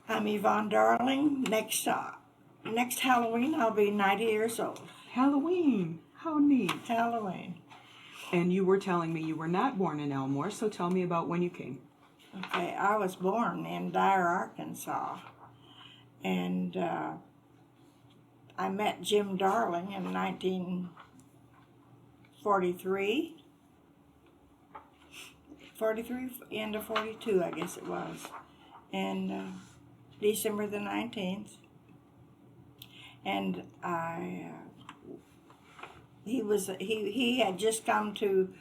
I'm Yvonne Darling. Next Halloween, I'll be 90 years old. Halloween. How neat. Halloween. And you were telling me you were not born in Elmore, so tell me about when you came. Okay, I was born in Dyer, Arkansas, and I met Jim Darling in 1943. 43, end of 42, I guess it was. And December the 19th. And he had just come to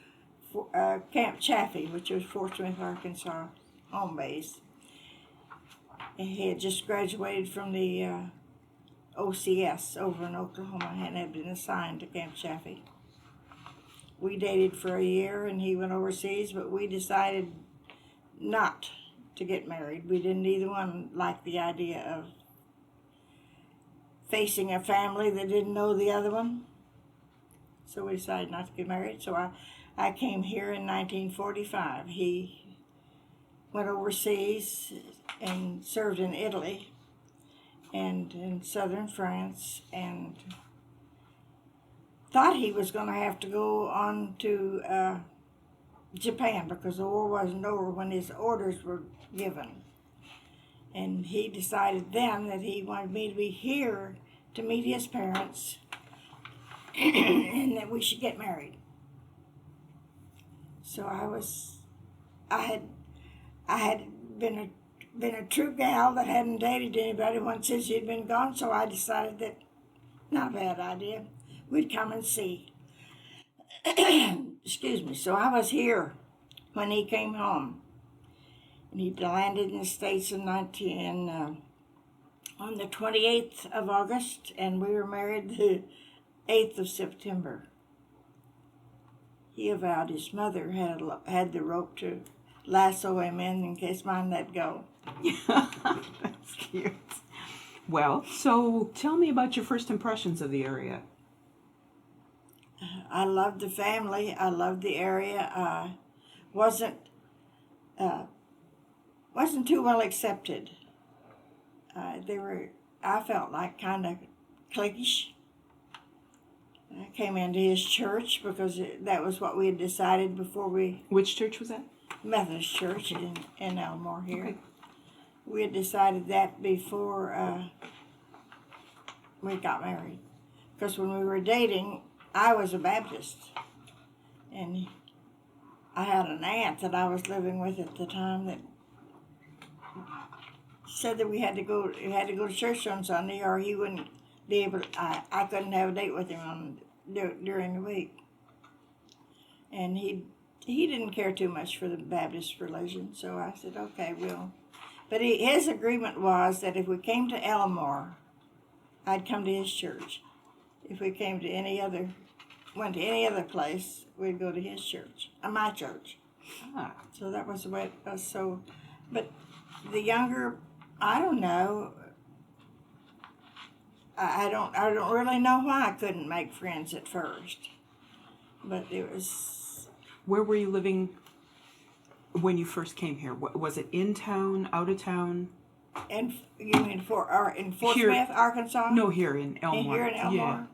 Camp Chaffee, which was Fort Smith, Arkansas, home base. And he had just graduated from the OCS over in Oklahoma and had been assigned to Camp Chaffee. We dated for a year and he went overseas, but we decided not to get married. We didn't either one like the idea of facing a family that didn't know the other one. So we decided not to get married. So I came here in 1945. He went overseas and served in Italy and in southern France, and thought he was going to have to go on to Japan because the war wasn't over when his orders were given. And he decided then that he wanted me to be here to meet his parents and that we should get married. So I had been a true gal that hadn't dated anybody once since he'd been gone, so I decided that, not a bad idea, we'd come and see. Excuse me. So I was here when he came home. And he landed in the States on the 28th of August, and we were married the 8th of September. He avowed his mother had the rope to lasso him in case mine let go. That's cute. Well, so tell me about your first impressions of the area. I loved the family. I loved the area. Wasn't too well accepted. I felt like kind of cliquish. I came into his church because that was what we had decided before we... Which church was that? Methodist Church in Elmore here. Okay. We had decided that before we got married. Because when we were dating, I was a Baptist. And I had an aunt that I was living with at the time that said that we had to go to church on Sunday, or he wouldn't be able to, I couldn't have a date with him during the week. And he didn't care too much for the Baptist religion, so I said, okay, we'll. But his agreement was that if we came to Elmore, I'd come to his church. If we came to went to any other place, we'd go to his church, my church. Ah. So that was the way it was. So, but the younger, I don't know. I don't really know why I couldn't make friends at first, but it was. Where were you living when you first came here? Was it in town, out of town? And you mean in Fort Here, Smith, Arkansas? No, here in Elmore. Here in Elmore. Yeah.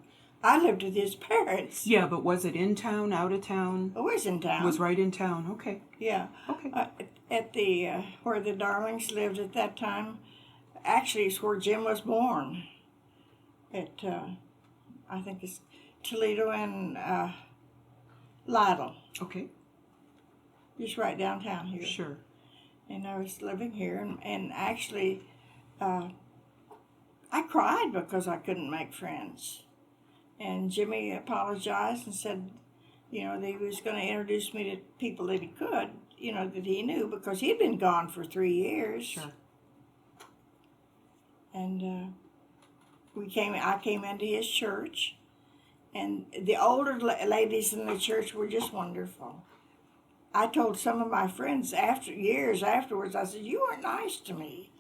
I lived with his parents. Yeah, but was it in town, out of town? It was in town. It was right in town. Okay. Yeah. Okay. At the where the Darlings lived at that time, actually, it's where Jim was born. At I think it's Toledo and Lytle. Okay. Just right downtown here. Sure. And I was living here, and actually, I cried because I couldn't make friends. And Jimmy apologized and said, that he was going to introduce me to people that he could, that he knew, because he'd been gone for 3 years. Sure. And I came into his church, and the older ladies in the church were just wonderful. I told some of my friends years afterwards, I said, you weren't nice to me.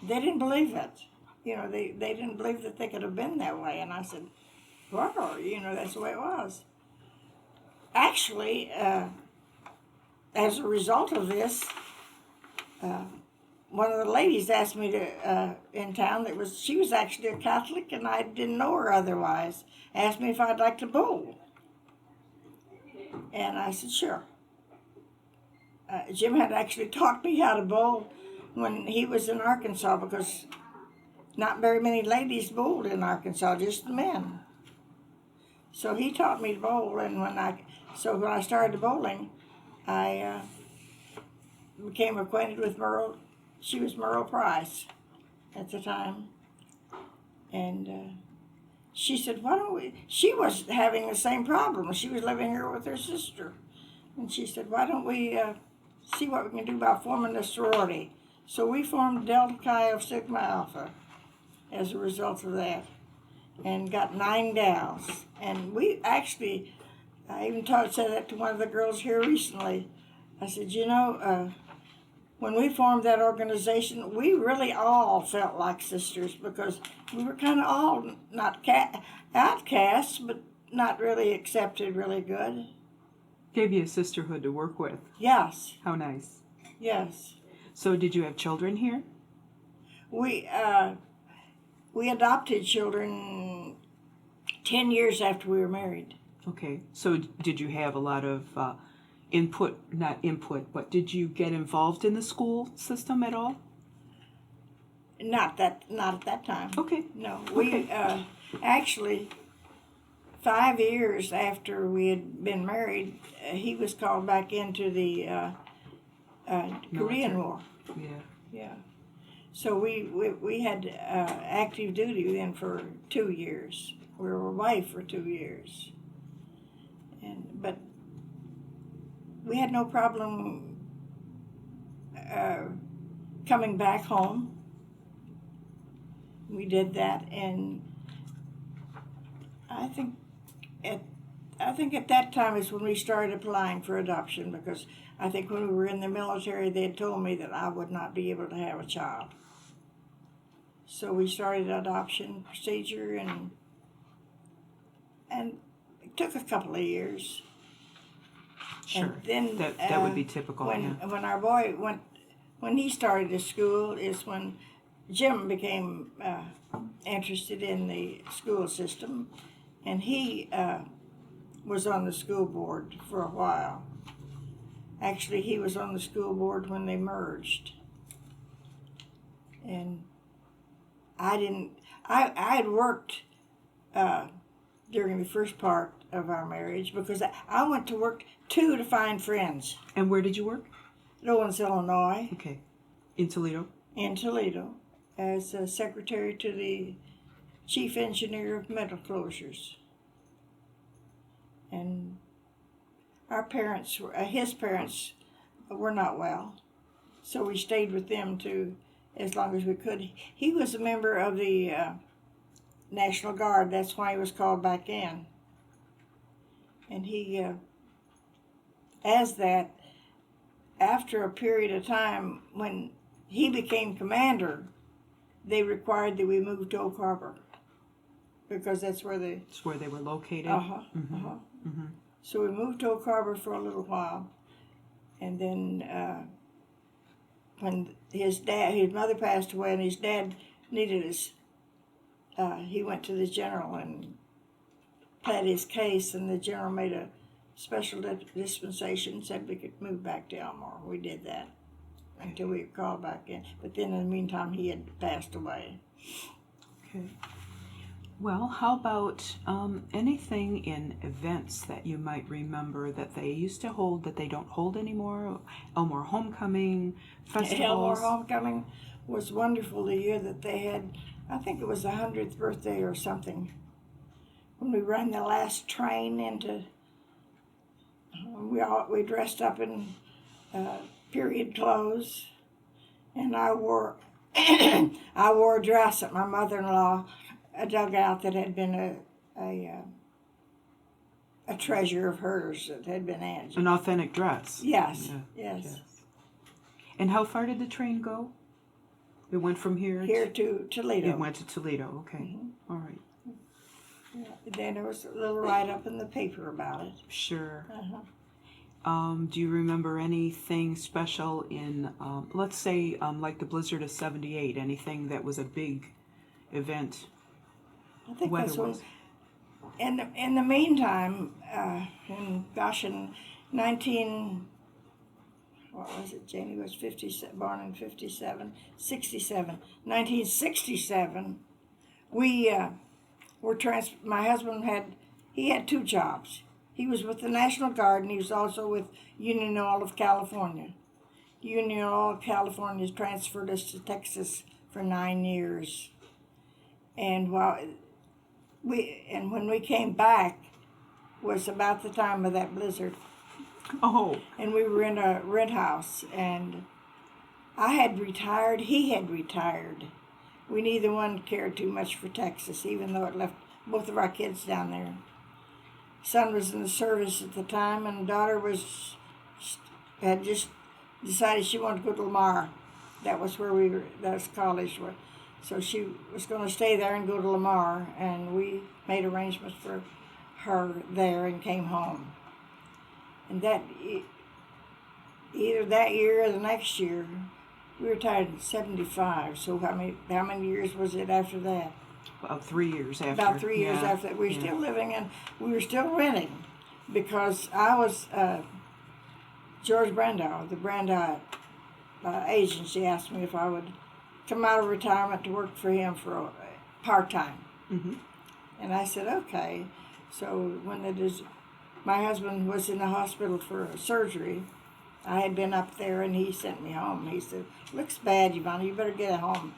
They didn't believe it. They didn't believe that they could have been that way. And I said, well, that's the way it was. Actually, as a result of this, one of the ladies asked me to in town she was actually a Catholic and I didn't know her otherwise. Asked me if I'd like to bowl, and I said sure. Jim had actually taught me how to bowl when he was in Arkansas because not very many ladies bowled in Arkansas, just the men. So he taught me to bowl, and when I started bowling, I became acquainted with Merle. She was Merle Price at the time, and she said, "Why don't we?" She was having the same problem. She was living here with her sister, and she said, "Why don't we see what we can do about forming a sorority?" So we formed Delta Chi of Sigma Alpha as a result of that, and got 9 gals. And we actually, I even said that to one of the girls here recently. I said, when we formed that organization, we really all felt like sisters because we were kind of all not outcasts, but not really accepted really good. Gave you a sisterhood to work with. Yes. How nice. Yes. So did you have children here? We adopted children 10 years after we were married. Okay. So did you have a lot of not input, but did you get involved in the school system at all? Not at that time. Okay. No. We actually 5 years after we had been married, he was called back into the Korean War. Yeah. Yeah. So we had active duty then for 2 years. We were away for 2 years, but we had no problem coming back home. We did that, and I think at that time is when we started applying for adoption, because I think when we were in the military, they had told me that I would not be able to have a child. So we started adoption procedure, and it took a couple of years. Sure. And then that would be typical. When our boy when he started to school is when Jim became interested in the school system, and he was on the school board for a while. Actually, he was on the school board when they merged, and I didn't. I had worked during the first part of our marriage because I went to work too to find friends. And where did you work? Owens, Illinois. Okay. In Toledo? In Toledo, as a secretary to the chief engineer of metal closures. And his parents were not well, so we stayed with them too as long as we could. He was a member of the National Guard. That's why he was called back in. And he, after a period of time, when he became commander, they required that we move to Oak Harbor because that's where they were located. So we moved to Oak Harbor for a little while, and then when his mother passed away, and his dad needed us, he went to the general and pled his case, and the general made a special dispensation and said we could move back to Elmore. We did that until we were called back in. But then in the meantime, he had passed away. Okay. Well, how about anything in events that you might remember that they used to hold that they don't hold anymore? Elmore Homecoming, festivals? Elmore Homecoming was wonderful the year that they had, I think it was the 100th birthday or something, when we ran the last train into, we dressed up in period clothes, and I wore a dress that my mother-in-law dug out that had been a treasure of hers that had been Angie's. An authentic dress. Yes, yes. And how far did the train go? It went from here to Toledo. It went to Toledo. Okay. Mm-hmm. All right. Yeah. Then there was a little write-up in the paper about it. Sure. Do you remember anything special in, let's say, like the blizzard of '78? Anything that was a big event I think that's what. weather-wise? In the meantime, in 19, what was it? Jamie was born in 57, 67. 1967, we my husband had two jobs. He was with the National Guard, and he was also with Union Oil of California. Union Oil of California transferred us to Texas for 9 years. And when we came back was about the time of that blizzard. Oh, And we were in a rent house, and I had retired, he had retired. We neither one cared too much for Texas, even though it left both of our kids down there. Son was in the service at the time, and daughter had just decided she wanted to go to Lamar. That was where that was college. So she was going to stay there and go to Lamar, and we made arrangements for her there and came home. And either that year or the next year, we retired in 75. So how many years was it after that? about 3 years after. About 3 years after that. We were still living and we were still renting because I was George Brandow, the Brandow agency, asked me if I would come out of retirement to work for him for part-time. Mm-hmm. And I said, okay. So my husband was in the hospital for surgery. I had been up there, and he sent me home. He said, looks bad, Yvonne, you better get home.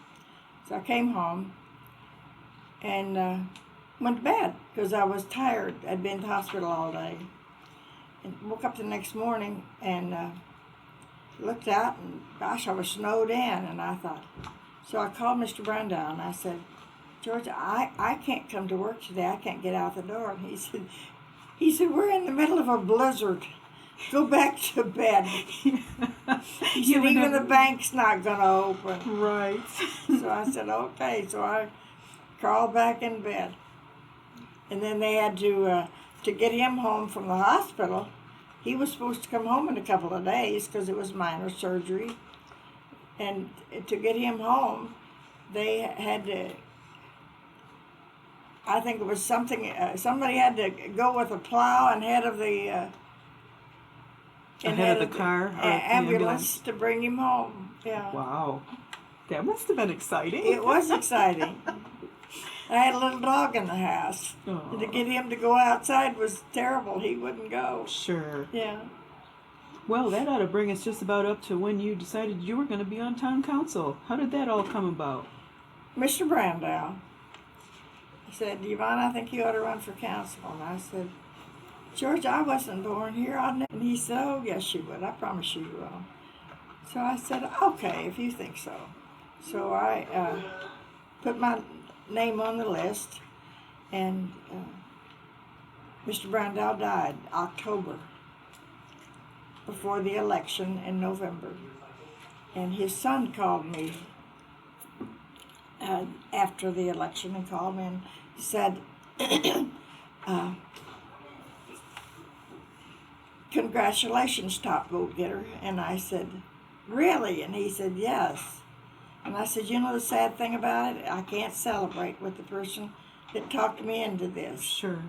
So I came home and went to bed because I was tired. I'd been to the hospital all day. And woke up the next morning and looked out, and gosh, I was snowed in. And I thought, so I called Mr. Brandow, and I said, George, I can't come to work today. I can't get out the door. And he said, we're in the middle of a blizzard. Go back to bed. He said, even the bank's not going to open. Right. So I said, okay. So I crawled back in bed. And then they had to get him home from the hospital. He was supposed to come home in a couple of days because it was minor surgery. And to get him home, they had to, I think it was something, somebody had to go with a plow ahead of the car? Or ambulance to bring him home. Yeah. Wow. That must have been exciting. It was exciting. I had a little dog in the house. Aww. To get him to go outside was terrible. He wouldn't go. Sure. Yeah. Well, that ought to bring us just about up to when you decided you were going to be on town council. How did that all come about? Mr. Brandow said, Yvonne, I think you ought to run for council. And I said, George, I wasn't born here. And he said, oh, yes, you would. I promise you will. So I said, okay, if you think so. So I put my name on the list, and Mr. Brandow died October before the election in November. And his son called me after the election and called me and said, congratulations, top vote getter. And I said, really? And he said, yes. And I said, you know the sad thing about it? I can't celebrate with the person that talked me into this. Sure.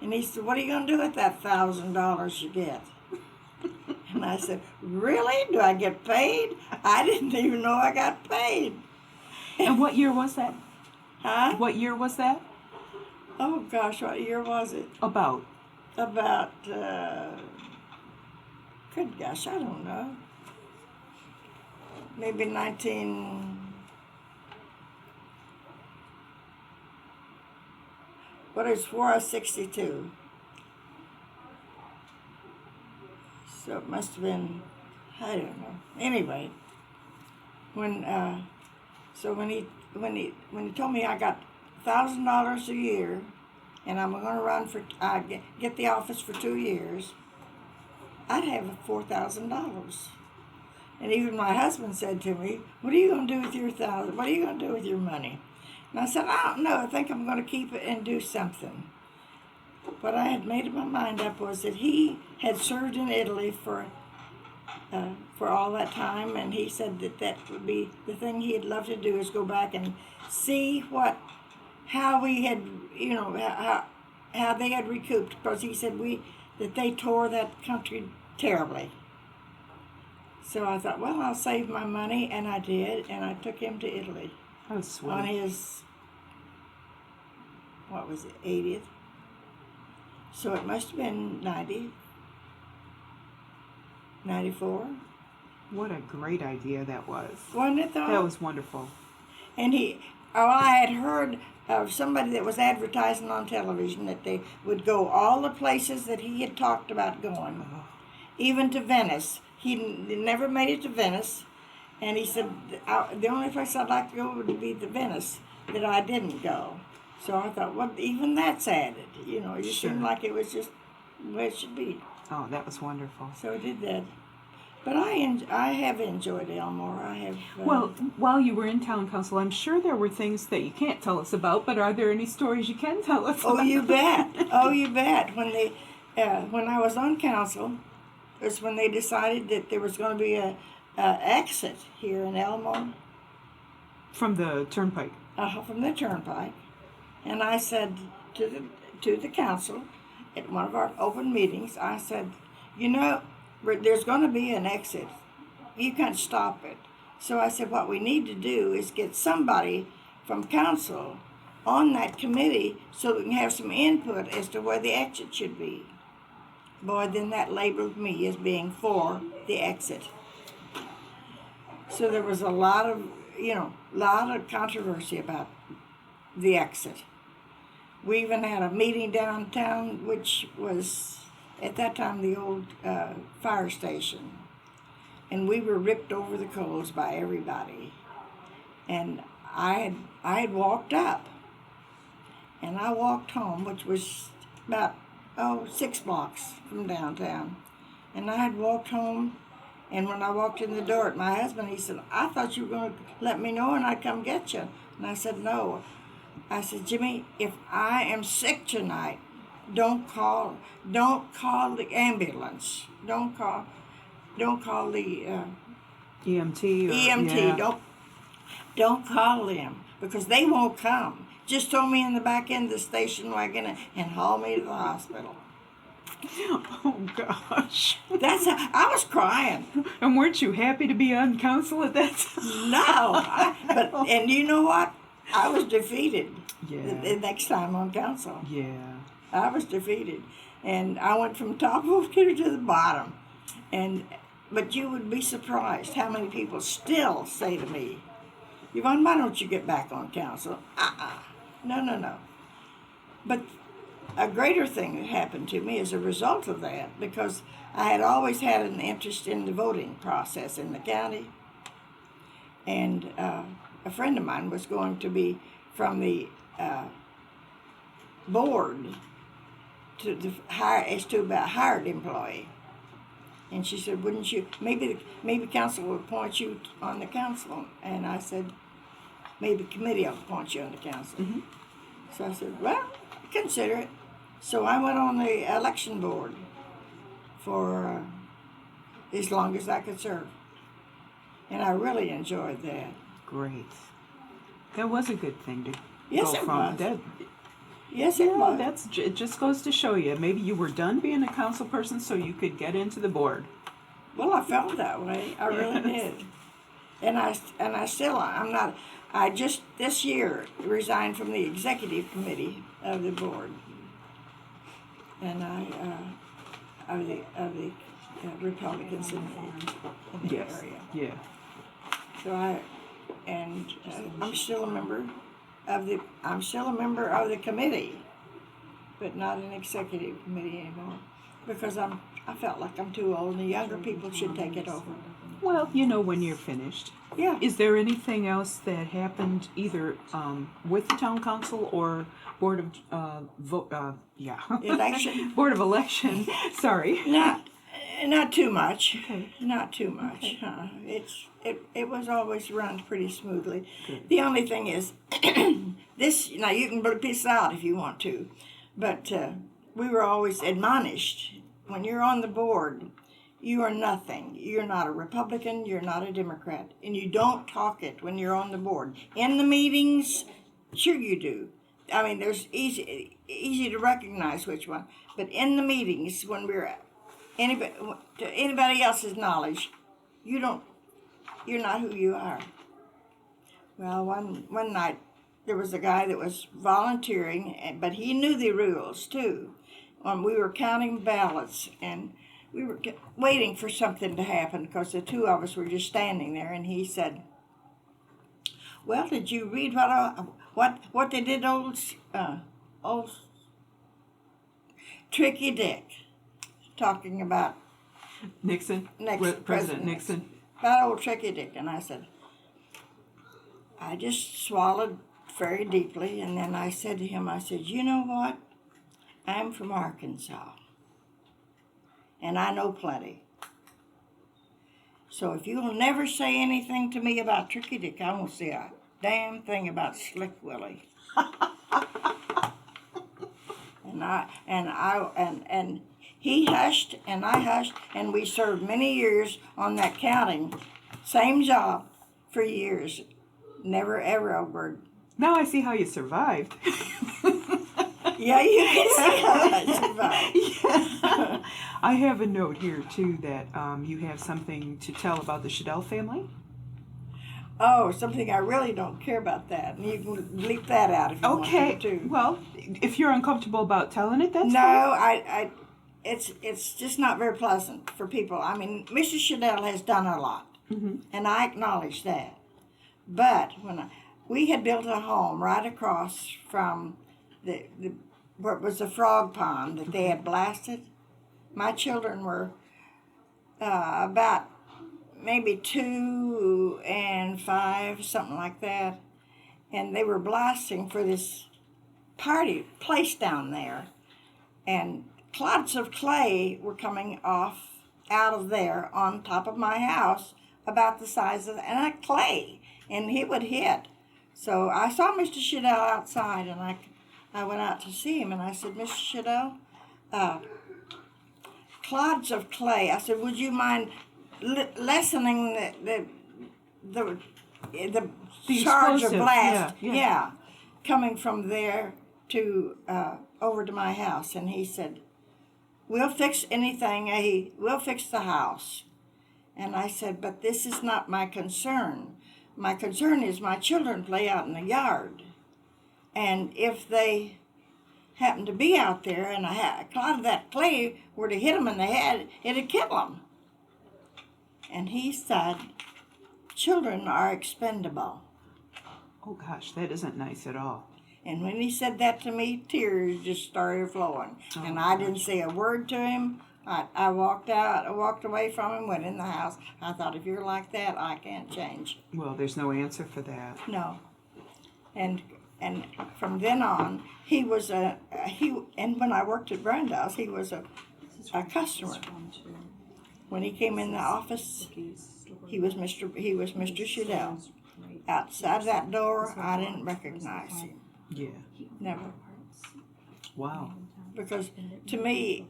And he said, what are you going to do with that $1,000 you get? And I said, really? Do I get paid? I didn't even know I got paid. And what year was that? Huh? What year was that? Oh, gosh, what year was it? About, good gosh, I don't know. Maybe 62. So it must have been, I don't know. Anyway, when he told me I got $1,000 a year, and I'm going to run for get the office for 2 years, I'd have $4,000. And even my husband said to me, what are you going to do with your $1,000? What are you going to do with your money? And I said, I don't know. I think I'm going to keep it and do something. what I had made my mind up was that he had served in Italy for all that time, and he said that that would be the thing he'd love to do is go back and see how we had, how they had recouped, because he said that they tore that country terribly. So I thought, well, I'll save my money, and I did, and I took him to Italy Oh, sweet. on his, what was it, 80th? So it must have been 94. What a great idea that was. Wasn't it though? That was wonderful. And I had heard of somebody that was advertising on television that they would go all the places that he had talked about going, even to Venice. He never made it to Venice, and he said, the only place I'd like to go would be to Venice, that I didn't go. So I thought, well, even that's added. It just Sure. seemed like it was just where it should be. Oh, that was wonderful. So I did that. But I have enjoyed Elmore. I have. Well, while you were in town council, I'm sure there were things that you can't tell us about, but are there any stories you can tell us Oh, about? you bet. Oh, you bet. When I was on council, it was when they decided that there was going to be a exit here in Elmore From the turnpike. from the turnpike, and I said to the council at one of our open meetings, I said, there's going to be an exit. You can't stop it. So I said, what we need to do is get somebody from council on that committee so we can have some input as to where the exit should be. Boy, then that labeled me as being for the exit. So there was a lot of controversy about the exit. We even had a meeting downtown, which was at that time the old fire station, and we were ripped over the coals by everybody. And I had walked up, and I walked home, which was about 6 blocks from downtown. And I had walked home, and when I walked in the door at my husband, he said, I thought you were going to let me know and I'd come get you. And I said, no. I said, Jimmy, if I am sick tonight, don't call the ambulance. Don't call the EMT. EMT. Yeah. Don't call them, because they won't come. Just throw me in the back end of the station wagon and haul me to the hospital. Oh, gosh. I was crying. And weren't you happy to be on council at that time? No, and you know what? I was defeated. Yeah. The next time on council. Yeah. I was defeated, and I went from top of the to the bottom. But you would be surprised how many people still say to me, Yvonne, why don't you get back on council? No. But a greater thing that happened to me as a result of that, because I had always had an interest in the voting process in the county, and a friend of mine was going to be from the board to be a hired employee. And she said, wouldn't you, maybe council will appoint you on the council. And I said, maybe committee will appoint you on the council. Mm-hmm. So I said, well, consider it. So I went on the election board for as long as I could serve. And I really enjoyed that. Great. That was a good thing to Yes, go it from. was. That, Yes, it was. it just goes to show you. Maybe you were done being a council person so you could get into the board. Well, I felt that way. I really did. And I still, I'm not, I just this year resigned from the executive committee of the board. And of the Republicans in the Yes. area. Yeah. So I'm still a member of the committee, but not an executive committee anymore, because I felt like I'm too old and the younger people should take it over. Well, when you're finished. Yeah. Is there anything else that happened either with the town council or board of Election? board of election? Sorry. Not too much. Okay. Not too much. It was always run pretty smoothly. Good. The only thing is, this, now you can blip this out if you want to, but we were always admonished, when you're on the board, you are nothing. You're not a Republican, you're not a Democrat, and you don't talk it when you're on the board. In the meetings, sure you do. I mean, there's easy to recognize which one, but in the meetings, when we're anybody to anybody else's knowledge, you're not who you are. Well, one night there was a guy that was volunteering, but he knew the rules too. When we were counting ballots, and we were waiting for something to happen because the two of us were just standing there, and he said, "Well, did you read what they did, old Tricky Dick, talking about Nixon, President Nixon. About old Tricky Dick?" And I said, I just swallowed very deeply, and then I said to him, I said, "You know what? I'm from Arkansas, and I know plenty. So if you'll never say anything to me about Tricky Dick, I won't say a damn thing about Slick Willie." And he hushed, and I hushed, and we served many years on that counting, same job for years, never ever a word. Now I see how you survived. Yeah, you can see how I survived. Yeah. I have a note here too that you have something to tell about the Shadell family. Oh, something I really don't care about that. And you can bleep that out if you want to too. Well, if you're uncomfortable about telling it, that's No, fine. it's just not very pleasant for people. I mean, Mr. Shadell has done a lot, and I acknowledge that. But we had built a home right across from where it was a frog pond that they had blasted. My children were about maybe 2 and 5, something like that, and they were blasting for this party place down there, and clods of clay were coming out of there on top of my house, about the size of and clay, and it would hit. So I saw Mr. Shadell outside, and I went out to see him, and I said, "Mr. Shadell, clods of clay." I said, "Would you mind lessening the charge of explosive, blast?" yeah. Coming from there to over to my house. And he said, "We'll fix anything. We'll fix the house." And I said, "But this is not my concern. My concern is my children play out in the yard. And if they happen to be out there and a clod of that clay were to hit them in the head, it'd kill them." And he said, "Children are expendable." Oh gosh, that isn't nice at all. And when he said that to me, tears just started flowing. And I didn't say a word to him. I walked out, I walked away from him, went in the house. I thought, if you're like that, I can't change. Well, there's no answer for that. No. And from then on, he was and when I worked at Brandeis, he was a customer. When he came in the office, he was Mr. Shadell. Outside that door, I didn't recognize him. Yeah. Never. Wow. Because to me,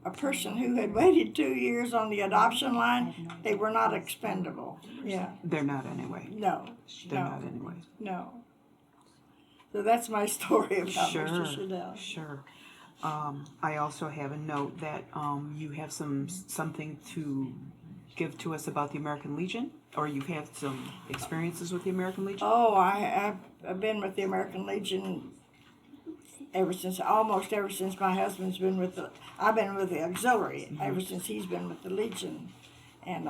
a person who had waited 2 years on the adoption line, they were not expendable. Yeah. They're not anyway. No. They're not anyway. No. So that's my story about Sure. Mr. Shadell. Sure. I also have a note that you have something to give to us about the American Legion, or you've had some experiences with the American Legion. Oh, I've been with the American Legion almost ever since my husband's been with I've been with the auxiliary ever since he's been with the Legion, and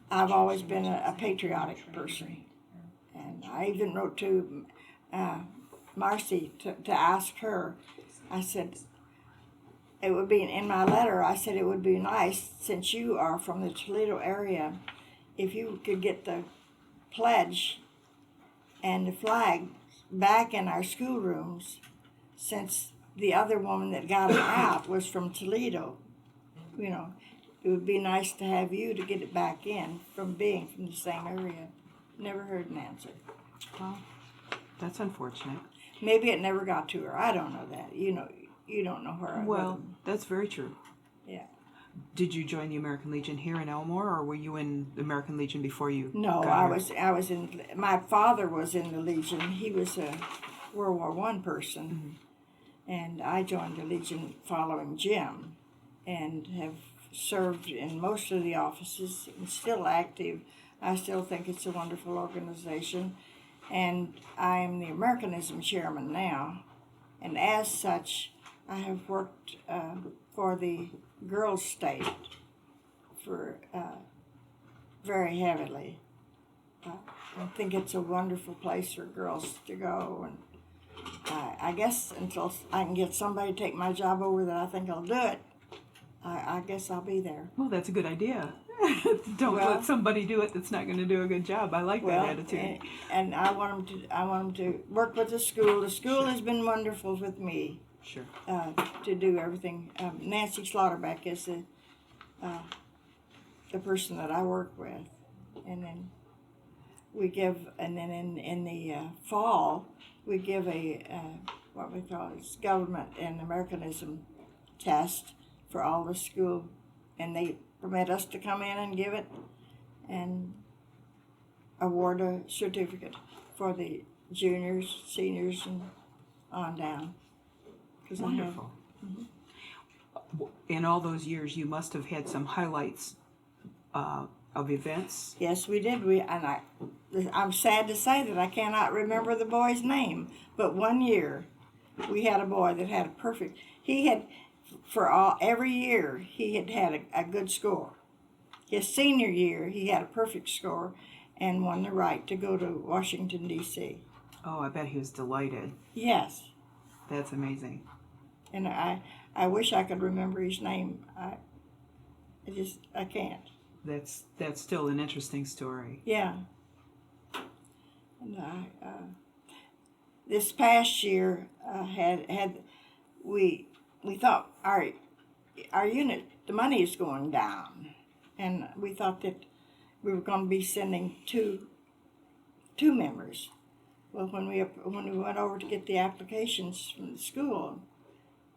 I've always been a patriotic person, and I even wrote to Marcy to ask her. I said it would be in my letter. I said it would be nice, since you are from the Toledo area, if you could get the pledge and the flag back in our schoolrooms, since the other woman that got it out was from Toledo. You know, it would be nice to have you to get it back in from being from the same area. Never heard an answer. Well, that's unfortunate. Maybe it never got to her. I don't know that. You don't know her. Well, that's very true. Yeah. Did you join the American Legion here in Elmore, or were you in the American Legion before you? No, got here? I was in. My father was in the Legion. He was a World War I person, and I joined the Legion following Jim, and have served in most of the offices and still active. I still think it's a wonderful organization, and I am the Americanism chairman now, and as such, I have worked for the Girls State for very heavily. I think it's a wonderful place for girls to go, and I guess until I can get somebody to take my job over that I think I'll do it, I guess I'll be there. Well, that's a good idea. Don't let somebody do it that's not going to do a good job. I like that attitude. And I want them to. I want them to work with the school. The school has been wonderful with me. Sure. To do everything. Nancy Slaughterback is the person that I work with, and then we give. And then in the fall we give a what we call it's government and Americanism test for all the school, and they permit us to come in and give it and award a certificate for the juniors, seniors, and on down. Wonderful. In all those years, you must have had some highlights of events. Yes, we did. I'm sad to say that I cannot remember the boy's name, but one year we had a boy that had a perfect. He had. Every year he had a good score. His senior year he had a perfect score and won the right to go to Washington, D.C. Oh, I bet he was delighted. Yes. That's amazing. And I wish I could remember his name. I can't. That's still an interesting story. Yeah. And this past year we thought our unit, the money is going down, and we thought that we were going to be sending two members. Well, when we went over to get the applications from the school,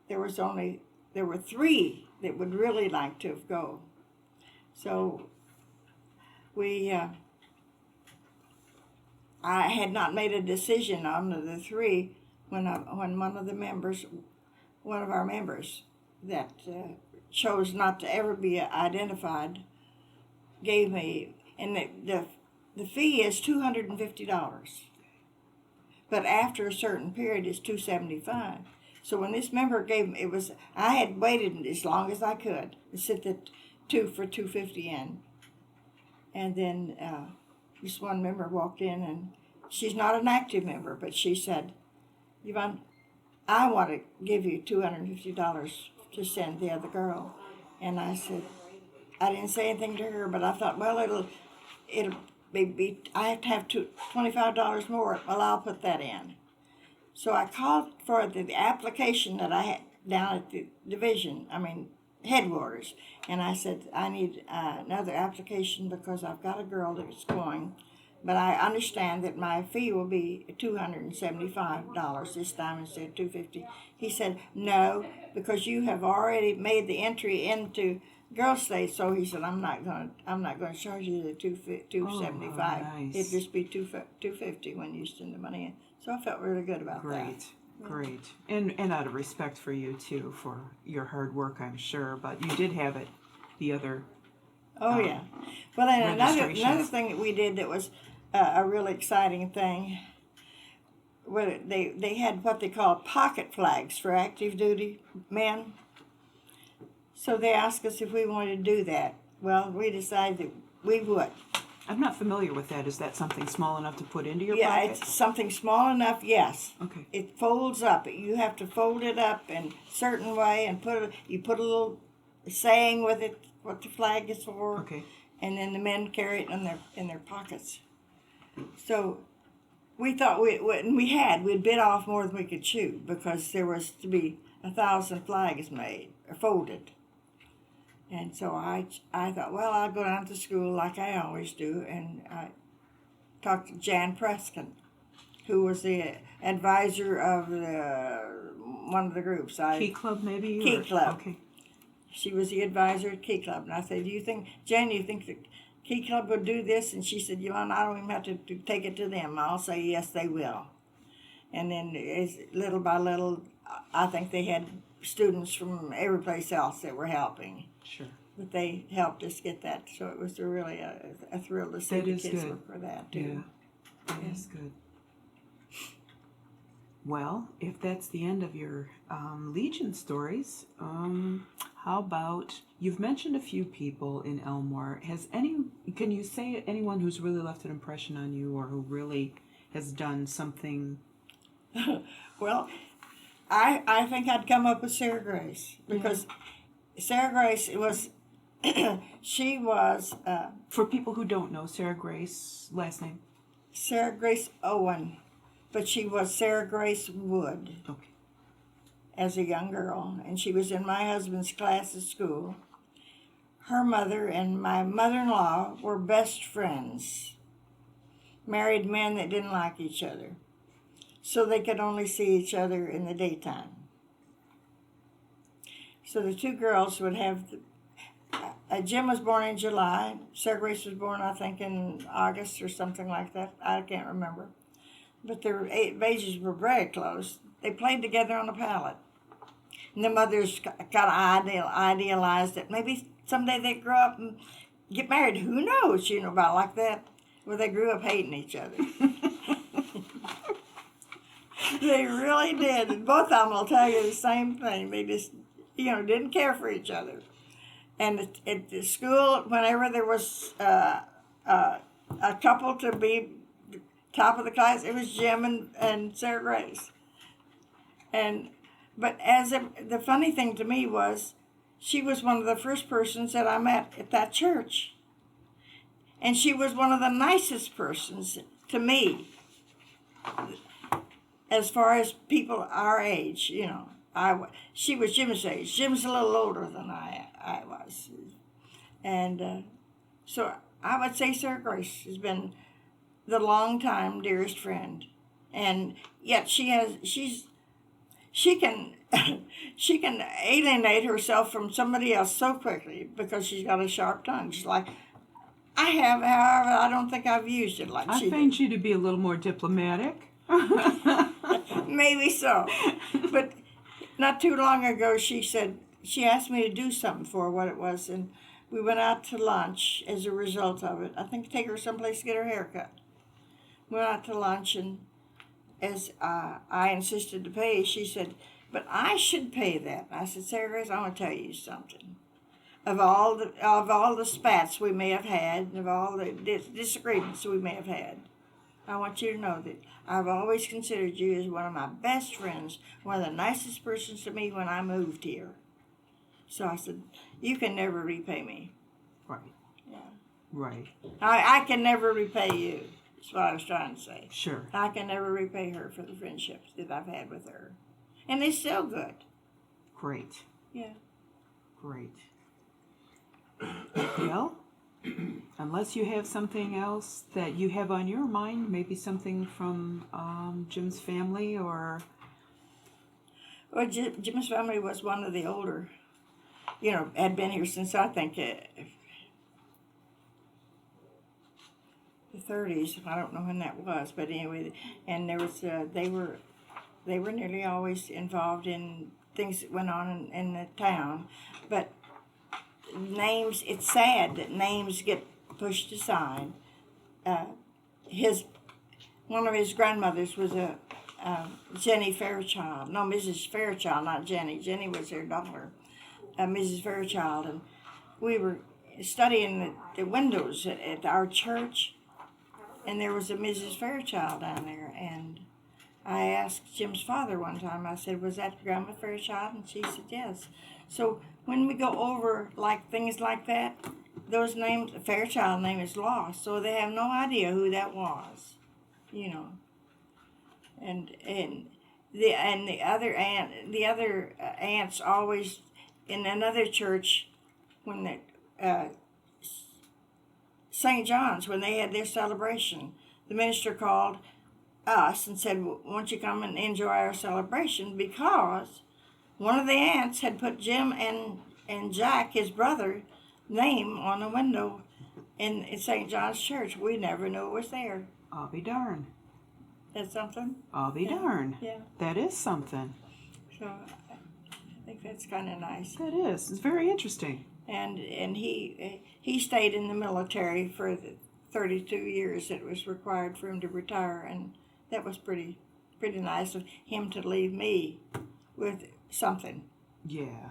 there were 3 that would really like to go. So I had not made a decision on the 3 when one of our members that chose not to ever be identified gave me, and the fee is $250, but after a certain period it's $275. So when this member gave me, I had waited as long as I could to sit the 2 for $250 in, and then this one member walked in, and she's not an active member, but she said, "Yvonne, I want to give you $250 to send the other girl." And I said, I didn't say anything to her, but I thought, well, it'll be I have to have $25 more. Well, I'll put that in. So I called for the application that I had down at the headquarters, and I said, I need another application because I've got a girl that's going. But I understand that my fee will be $275 this time instead of $250. He said, no, because you have already made the entry into Girls State. So he said, I'm not going to charge you the $275. Nice. It'd just be $250 when you send the money in. So I felt really good about that. Great. And out of respect for you too, for your hard work, I'm sure. But you did have it the other. Oh yeah. Well, and another thing that we did that was a really exciting thing, where they had what they call pocket flags for active duty men. So they asked us if we wanted to do that. Well, we decided that we would. I'm not familiar with that. Is that something small enough to put into your pocket? pocket? Yeah, it's something small enough, yes. Okay. It folds up. You have to fold it up in a certain way and you put a little saying with it, what the flag is for. Okay. And then the men carry it in their pockets. So we thought we'd bit off more than we could chew because there was to be 1,000 flags made or folded. And so I thought, well, I'll go down to school like I always do, and I talked to Jan Preston, who was the advisor of one of the groups. Key Club, maybe? Key Club. Okay. She was the advisor at Key Club. And I said, Jen, do you think the Key Club would do this? And she said, Yvonne, I don't even have to take it to them. I'll say, yes, they will. And then little by little, I think they had students from every place else that were helping. Sure. But they helped us get that. So it was really a thrill to see That the is kids good. work for that, too. Yeah, that is good. Well, if that's the end of your Legion stories, how about, you've mentioned a few people in Elmore. Can you say anyone who's really left an impression on you or who really has done something? Well, I think I'd come up with Sarah Grace, because Sarah Grace was, she was... For people who don't know, Sarah Grace, last name? Sarah Grace Owen, but she was Sarah Grace Wood. Okay. As a young girl, and she was in my husband's class at school. Her mother and my mother-in-law were best friends, married men that didn't like each other, so they could only see each other in the daytime. So the two girls would have, Jim was born in July, Sarah Grace was born, I think, in August or something like that. I can't remember. But their ages were very close. They played together on the pallet. And the mothers kind of idealized that maybe someday they'd grow up and get married. Who knows, about like that. Well, they grew up hating each other. They really did. And both of them will tell you the same thing. They just, didn't care for each other. And at the school, whenever there was a couple to be top of the class, it was Jim and Sarah Grace. But the funny thing to me was, she was one of the first persons that I met at that church. And she was one of the nicest persons to me, as far as people our age, She was Jim's age. Jim's a little older than I was. And so I would say Sarah Grace has been the long-time dearest friend. And yet she can alienate herself from somebody else so quickly because she's got a sharp tongue. She's like, I have, however, I don't think I've used it like she did. I find you to be a little more diplomatic. Maybe so. But not too long ago, she asked me to do something for her, what it was, and we went out to lunch as a result of it. I think take her someplace to get her hair cut. We went out to lunch, and as I insisted to pay, she said, but I should pay that. I said, Sarah Grace, I want to tell you something. Of all the spats we may have had, and of all the disagreements we may have had, I want you to know that I've always considered you as one of my best friends, one of the nicest persons to me when I moved here. So I said, you can never repay me. Right. Yeah. Right. I can never repay you. That's what I was trying to say. Sure. I can never repay her for the friendships that I've had with her. And they're still good. Great. Yeah. Great. Well, unless you have something else that you have on your mind, maybe something from Jim's family or... Well, Jim's family was one of the older, had been here since I think the 30s. I don't know when that was, but anyway, and there was they were nearly always involved in things that went on in the town, but names, it's sad that names get pushed aside. One of his grandmothers was a Jenny Fairchild. No, Mrs. Fairchild, not Jenny. Jenny was her daughter, Mrs. Fairchild. And we were studying the windows at our church, and there was a Mrs. Fairchild down there. And I asked Jim's father one time, I said, was that Grandma Fairchild? And she said, yes. So when we go over things like that, those names, the Fairchild name is lost, so they have no idea who that was, And the other aunts always in another church when St. John's, when they had their celebration, the minister called us and said, "Won't you come and enjoy our celebration?" Because one of the aunts had put Jim and Jack, his brother, name on a window in St. John's Church. We never knew it was there. I'll be darned. That's something. I'll be darned. Yeah. That is something. So I think that's kind of nice. That is. It's very interesting. And he stayed in the military for the 32 years it was required for him to retire, and that was pretty nice of him to leave me with something. Yeah,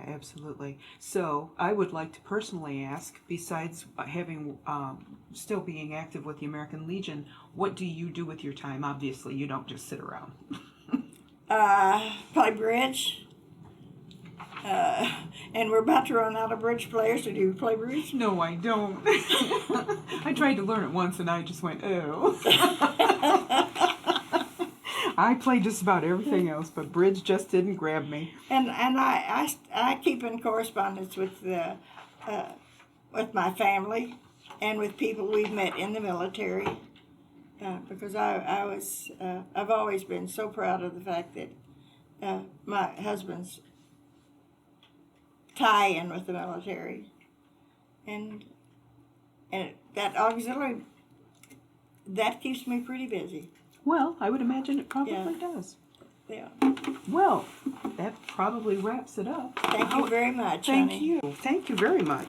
absolutely. So I would like to personally ask, besides having still being active with the American Legion, what do you do with your time? Obviously, you don't just sit around. Play bridge. And we're about to run out of bridge players. Do you play bridge? No, I don't. I tried to learn it once, and I just went, oh. I played just about everything else, but bridge just didn't grab me. And I keep in correspondence with my family and with people we've met in the military, because I've always been so proud of the fact that my husband's tie-in with the military, and that auxiliary, that keeps me pretty busy. Well, I would imagine it probably does. Yeah. Well, that probably wraps it up. Thank you very much, Thank honey. you. Thank you very much.